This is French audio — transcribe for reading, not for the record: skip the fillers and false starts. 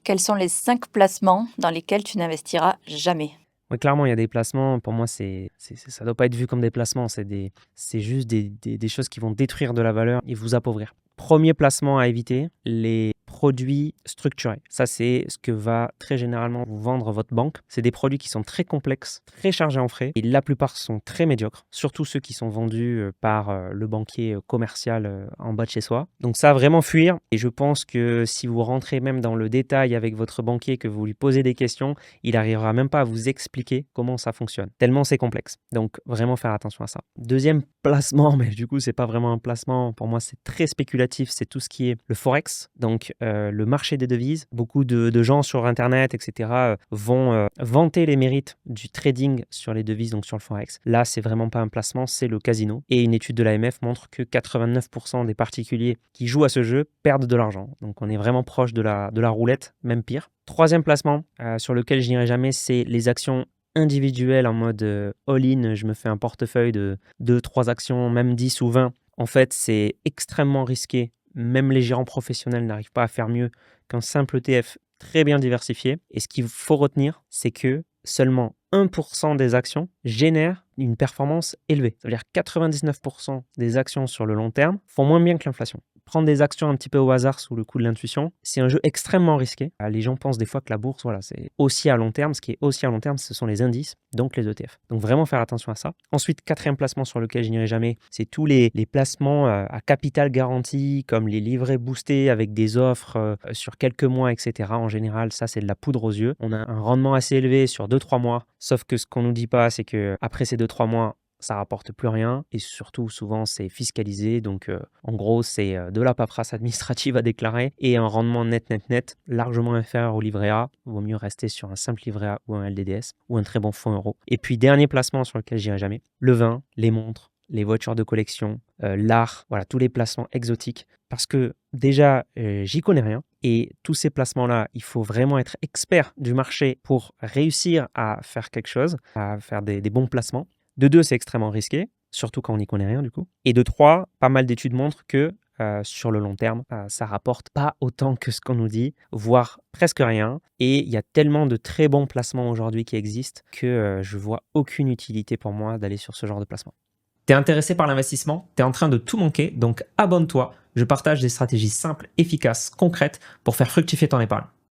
Quels sont les 5 placements dans lesquels tu n'investiras jamais? Ouais, clairement, il y a des placements, pour moi, ça doit pas être vu comme des placements, c'est juste des choses qui vont détruire de la valeur et vous appauvrir. Premier placement à éviter, les produits structurés. Ça, c'est ce que va très généralement vous vendre votre banque. C'est des produits qui sont très complexes, très chargés en frais et la plupart sont très médiocres, surtout ceux qui sont vendus par le banquier commercial en bas de chez soi. Donc ça, vraiment fuir. Et je pense que si vous rentrez même dans le détail avec votre banquier, que vous lui posez des questions, il n'arrivera même pas à vous expliquer comment ça fonctionne, tellement c'est complexe. Donc vraiment faire attention à ça. Deuxième placement, mais du coup c'est pas vraiment un placement, pour moi c'est très spéculatif, c'est tout ce qui est le forex, donc le marché des devises. Beaucoup de gens sur internet, etc. Vont vanter les mérites du trading sur les devises, donc sur le forex. Là c'est vraiment pas un placement, c'est le casino. Et une étude de l'AMF montre que 89% des particuliers qui jouent à ce jeu perdent de l'argent. Donc on est vraiment proche de la roulette, même pire. Troisième placement sur lequel je n'irai jamais, c'est les actions individuelles en mode all-in. Je me fais un portefeuille de 2-3 actions, même 10 ou 20. En fait, c'est extrêmement risqué. Même les gérants professionnels n'arrivent pas à faire mieux qu'un simple ETF très bien diversifié. Et ce qu'il faut retenir, c'est que seulement 1% des actions génèrent une performance élevée. Ça veut dire 99% des actions sur le long terme font moins bien que l'inflation. Prendre des actions un petit peu au hasard sous le coup de l'intuition, c'est un jeu extrêmement risqué. Les gens pensent des fois que la bourse, voilà, c'est aussi à long terme. Ce qui est aussi à long terme, ce sont les indices, donc les ETF. Donc vraiment faire attention à ça. Ensuite, quatrième placement sur lequel je n'irai jamais, c'est tous les placements à capital garanti, comme les livrets boostés avec des offres sur quelques mois, etc. En général, ça, c'est de la poudre aux yeux. On a un rendement assez élevé sur 2-3 mois, sauf que ce qu'on nous dit pas, c'est que après ces 2-3 mois, ça rapporte plus rien et surtout souvent c'est fiscalisé, donc en gros c'est de la paperasse administrative à déclarer et un rendement net largement inférieur au livret A. Il vaut mieux rester sur un simple livret A ou un LDDS ou un très bon fonds euro. Et puis dernier placement sur lequel j'irai jamais, le vin, les montres, les voitures de collection, l'art, voilà, tous les placements exotiques, parce que déjà j'y connais rien et tous ces placements là il faut vraiment être expert du marché pour réussir à faire quelque chose, à faire des bons placements. De 2, c'est extrêmement risqué, surtout quand on n'y connaît rien du coup. Et de 3, pas mal d'études montrent que sur le long terme, ça rapporte pas autant que ce qu'on nous dit, voire presque rien. Et il y a tellement de très bons placements aujourd'hui qui existent que je vois aucune utilité pour moi d'aller sur ce genre de placement. T'es intéressé par l'investissement? T'es en train de tout manquer, donc abonne-toi. Je partage des stratégies simples, efficaces, concrètes pour faire fructifier ton épargne.